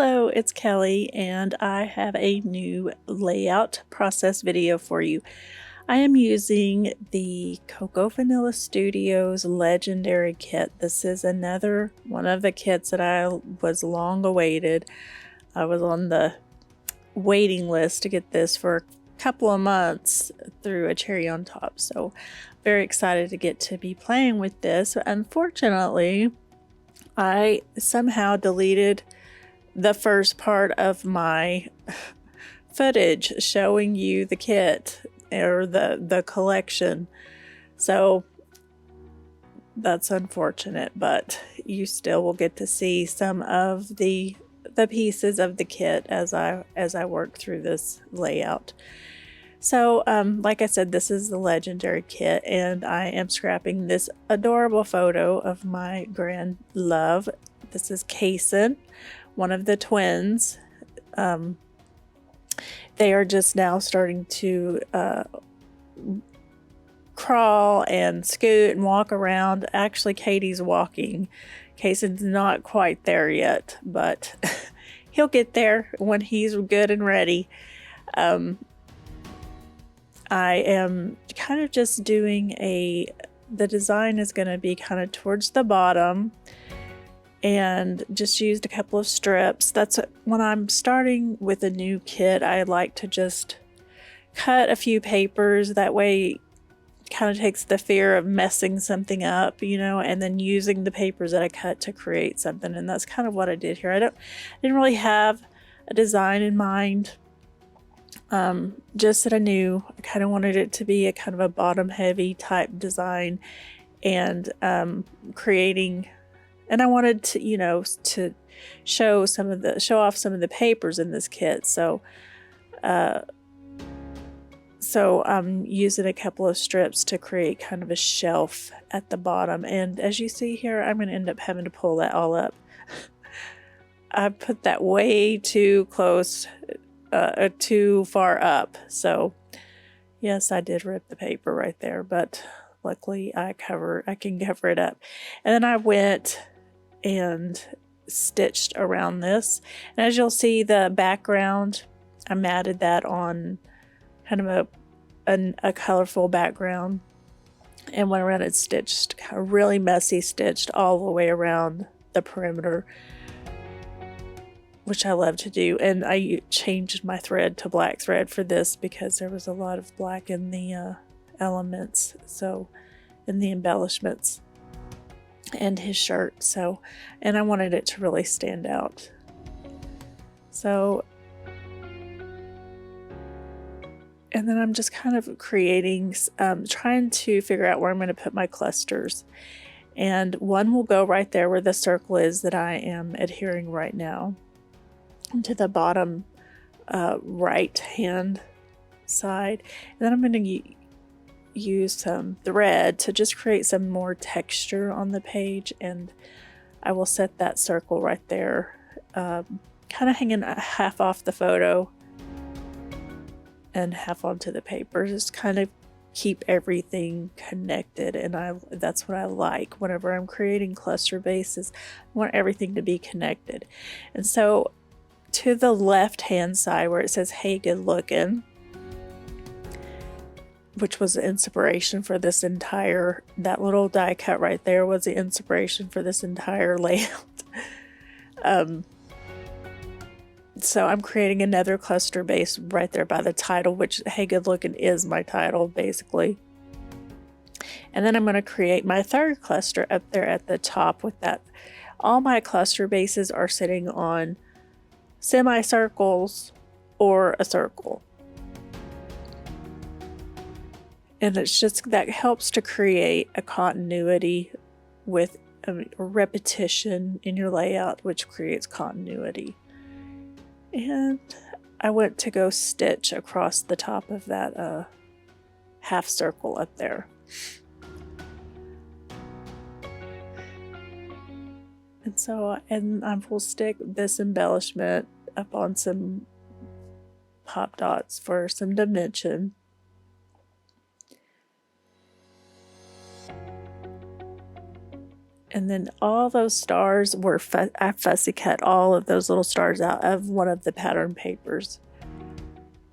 Hello, it's Kelly, and I have a new layout process video for you. I am using the Cocoa Vanilla Studios Legendary Kit. This is another one of the kits that I was long awaited. I was on the waiting list to get this for a couple of months through a cherry on top, so very excited to get to be playing with this. Unfortunately, I somehow deleted the first part of my footage showing you the kit or the collection, so that's unfortunate, but you still will get to see some of the pieces of the kit as I work through this layout. So like I said, this is the Legendary Kit, and I am scrapping this adorable photo of my grand love. This is Cason, one of the twins. They are just now starting to crawl and scoot and walk around. Actually, Katie's walking. Cason's not quite there yet, but he'll get there when he's good and ready. I am kind of just doing the design is going to be kind of towards the bottom, and just used a couple of strips. That's when I'm starting with a new kit, I like to just cut a few papers. That way kind of takes the fear of messing something up, and then using the papers that I cut to create something. And that's kind of what I did here. I didn't really have a design in mind. Just that I knew I kind of wanted it to be a kind of a bottom heavy type design, and creating, and I wanted to, to show off some of the papers in this kit. So I'm using a couple of strips to create kind of a shelf at the bottom. And as you see here, I'm going to end up having to pull that all up. I put that way too close, too far up. So yes, I did rip the paper right there, but luckily I can cover it up. And then I went and stitched around this. And as you'll see, the background, I matted that on kind of a colorful background, and went around and stitched, really messy stitched all the way around the perimeter, which I love to do. And I changed my thread to black thread for this because there was a lot of black in the elements, so in the embellishments and his shirt. So, and I wanted it to really stand out. So, and then I'm just kind of creating, trying to figure out where I'm going to put my clusters. And one will go right there where the circle is that I am adhering right now, to the bottom right hand side. And then I'm going to use some thread to just create some more texture on the page, and I will set that circle right there, kind of hanging half off the photo and half onto the paper. Just kind of keep everything connected, and that's what I like whenever I'm creating cluster bases. I want everything to be connected. And so to the left hand side where it says "Hey, good looking," which was the inspiration for this entire, that little die cut right there was the inspiration for this entire layout. So I'm creating another cluster base right there by the title, which "Hey, good looking" is my title basically. And then I'm going to create my third cluster up there at the top with that. All my cluster bases are sitting on semicircles or a circle. And it's just, that helps to create a continuity with a repetition in your layout, which creates continuity. And I went to go stitch across the top of that half circle up there. And so, and I will stick this embellishment up on some pop dots for some dimension. And then all those stars were, I fussy cut all of those little stars out of one of the pattern papers.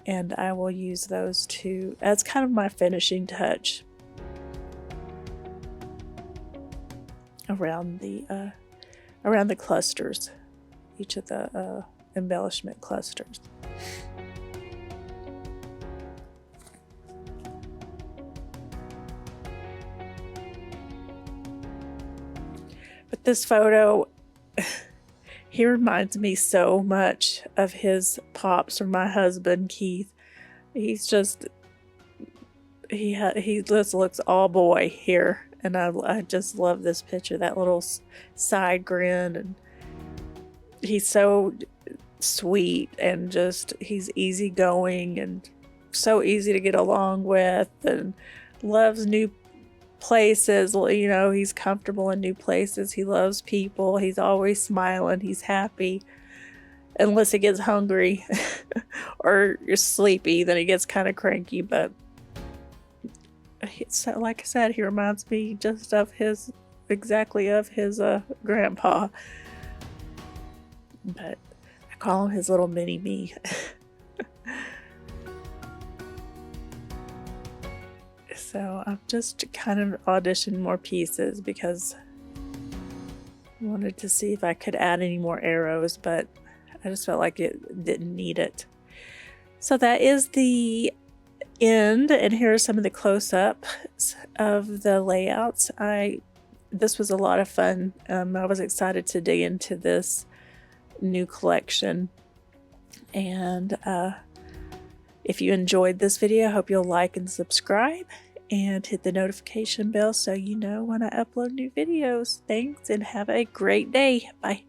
And I will use those to, as kind of my finishing touch around the clusters, each of the embellishment clusters. But this photo, he reminds me so much of his pops or my husband, Keith. He's just, he just looks all boy here. And I just love this picture, that little side grin. And he's so sweet and just, he's easygoing and so easy to get along with and loves new places. You know, he's comfortable in new places. He loves people. He's always smiling. He's happy. Unless he gets hungry or you're sleepy, then he gets kind of cranky. But like I said, he reminds me just of his, exactly of his grandpa. But I call him his little mini me. So I'm just kind of auditioning more pieces because I wanted to see if I could add any more arrows, but I just felt like it didn't need it. So that is the end, and here are some of the close-ups of the layouts. This was a lot of fun. I was excited to dig into this new collection, and if you enjoyed this video, I hope you'll like and subscribe and hit the notification bell so you know when I upload new videos. Thanks and have a great day. Bye.